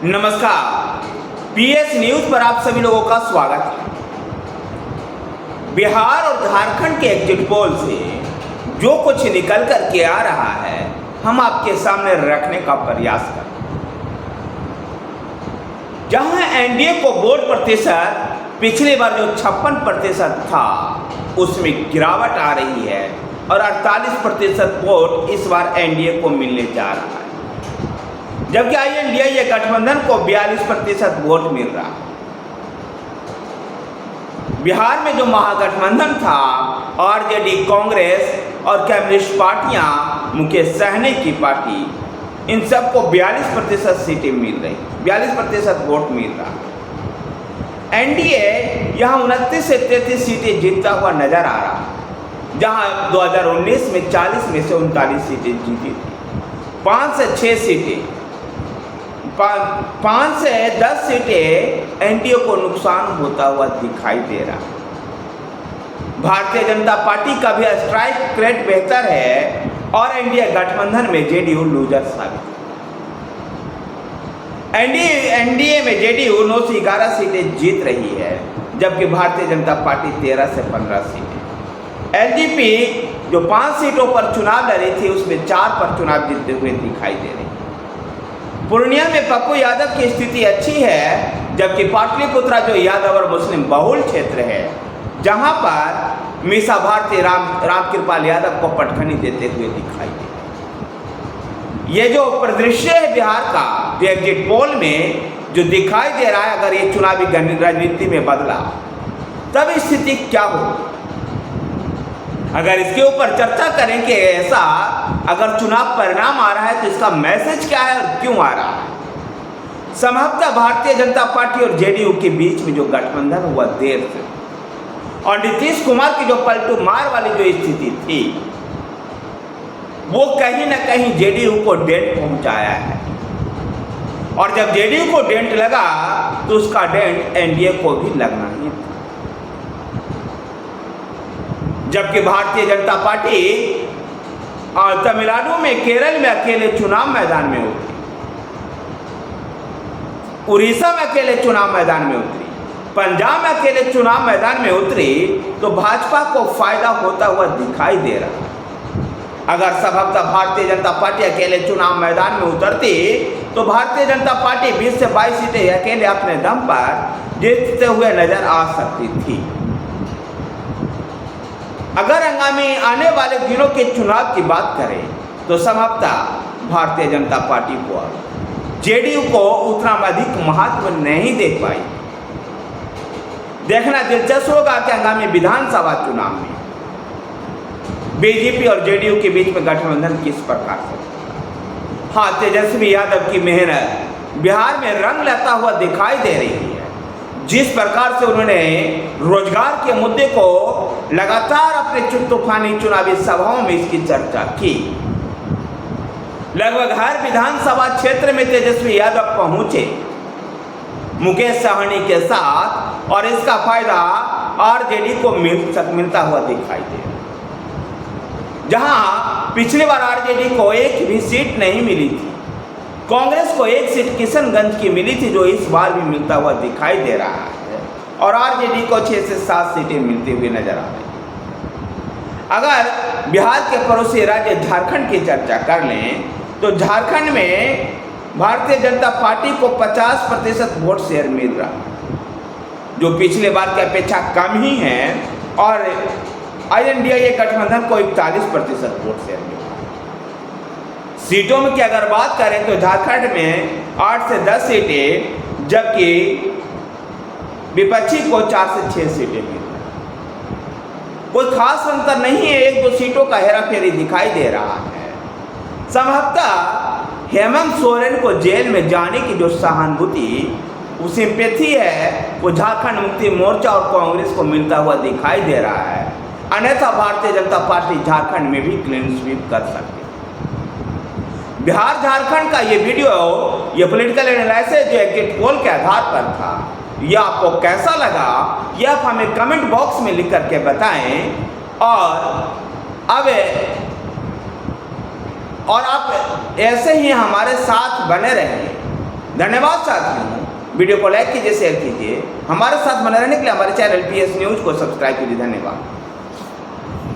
नमस्कार, PS news पर आप सभी लोगों का स्वागत है। बिहार और झारखंड के एग्जिट पोल से जो कुछ निकल कर के आ रहा है, हम आपके सामने रखने का प्रयास कर रहे हैं। जहां एनडीए को वोट प्रतिशत पिछली बार जो 56% था, उसमें गिरावट आ रही है और 48% वोट इस बार एनडीए को मिलने जा रहा है, जबकि INDA गठबंधन को 42% वोट मिल रहा है। बिहार में जो महागठबंधन था, आरजेडी, कांग्रेस और कम्युनिस्ट पार्टियां, मुकेश सहनी की पार्टी, इन सबको 42% सीटें मिल रही, 42% वोट मिल रहा। एनडीए यहां 29 से 33 सीटें जीतता हुआ नजर आ रहा है, जहां 2019 में 40 में से 39 सीटें जीती थी। 5 से 6 सीटें 5 से 10 सीटें एनडीए को नुकसान होता हुआ दिखाई दे रहा है। भारतीय जनता पार्टी का भी स्ट्राइक रेट बेहतर है और एनडीए गठबंधन में जेडीयू लूजर साबित। एनडीए में जेडीयू 9 से 11 सीटें जीत रही है, जबकि भारतीय जनता पार्टी 13 से 15 सीटें। एलजेपी जो 5 सीटों पर चुनाव लड़ी थी, उसमें 4 पर चुनाव जीतते हुए दिखाई दे रही है। पूर्णिया में पप्पू यादव की स्थिति अच्छी है, जबकि पाटलिपुत्रा जो यादव और मुस्लिम बहुल क्षेत्र है, जहां पर मीसा भारती रामकृपाल यादव को पटखनी देते हुए दिखाई दे। ये जो परिदृश्य है बिहार का, जो एग्जिट पोल में जो दिखाई दे रहा है, अगर ये चुनावी राजनीति में बदला तब स्थिति क्या होगी। अगर इसके ऊपर चर्चा करें कि ऐसा अगर चुनाव परिणाम आ रहा है तो इसका मैसेज क्या है और क्यों आ रहा है। संभवतः भारतीय जनता पार्टी और जेडीयू के बीच में जो गठबंधन हुआ देर से, और नीतीश कुमार की जो पलटू मार वाली जो स्थिति थी, वो कहीं ना कहीं जेडीयू को डेंट पहुंचाया है। और जब जेडीयू को डेंट लगा तो उसका डेंट एनडीए को भी लगना ही था। जबकि भारतीय जनता पार्टी तमिलनाडु में, केरल में अकेले चुनाव मैदान में उतरी, उड़ीसा में अकेले चुनाव मैदान में उतरी, पंजाब में अकेले चुनाव मैदान में उतरी, तो भाजपा को फायदा होता हुआ दिखाई दे रहा है। अगर संभवतः भारतीय जनता पार्टी अकेले चुनाव मैदान में उतरती तो भारतीय जनता पार्टी 20 से 22 सीटें अकेले अपने दम पर जीतते हुए नजर आ सकती थी। अगर आगामी आने वाले दिनों के चुनाव की बात करें तो संभवतः भारतीय जनता पार्टी को जेडीयू को उतना अधिक महत्व नहीं दे पाई। देखना दिलचस्प होगा कि आगामी विधानसभा चुनाव में बीजेपी और जेडीयू के बीच में गठबंधन किस प्रकार से। हाँ, तेजस्वी यादव की मेहनत बिहार में रंग लेता हुआ दिखाई दे रही है। जिस प्रकार से उन्होंने रोजगार के मुद्दे को लगातार अपने तूफानी चुनावी सभाओं में इसकी चर्चा की, लगभग हर विधानसभा क्षेत्र में तेजस्वी यादव पहुंचे मुकेश सहनी के साथ, और इसका फायदा आरजेडी को मिलता हुआ दिखाई दे। जहां पिछली बार आरजेडी को एक भी सीट नहीं मिली थी, कांग्रेस को एक सीट किशनगंज की मिली थी, जो इस बार भी मिलता हुआ दिखाई दे रहा है, और आरजेडी को 6 से 7 सीटें मिलती हुई नजर आ रही। अगर बिहार के पड़ोसी राज्य झारखंड की चर्चा कर लें तो झारखंड में भारतीय जनता पार्टी को 50% वोट शेयर मिल रहा है, जो पिछले बार की अपेक्षा कम ही है, और INDA गठबंधन को 41% वोट शेयर मिल रहा है। सीटों में की अगर बात करें तो झारखंड में 8 से 10 सीटें, जबकि विपक्षी को 4 से 6 सीटें मिल रही। कोई खास अंतर नहीं है, 1-2 सीटों का हेराफेरी दिखाई दे रहा है। संभवतः हेमंत सोरेन को जेल में जाने की जो सहानुभूति, सिंपैथी है, वो झारखंड मुक्ति मोर्चा और कांग्रेस को मिलता हुआ दिखाई दे रहा है। अन्यथा भारतीय जनता पार्टी झारखंड में भी क्लीन स्वीप कर सकती है। बिहार झारखंड का ये वीडियो, ये पॉलिटिकल एनालिसिस जो एग्जिट पोल के आधार पर था, यह आपको कैसा लगा, यह आप हमें कमेंट बॉक्स में लिख करके बताएं। और आप ऐसे ही हमारे साथ बने रहें। धन्यवाद साथियों, वीडियो को लाइक कीजिए, शेयर कीजिए। हमारे साथ बने रहने के लिए हमारे चैनल PS न्यूज़ को सब्सक्राइब कीजिए। धन्यवाद।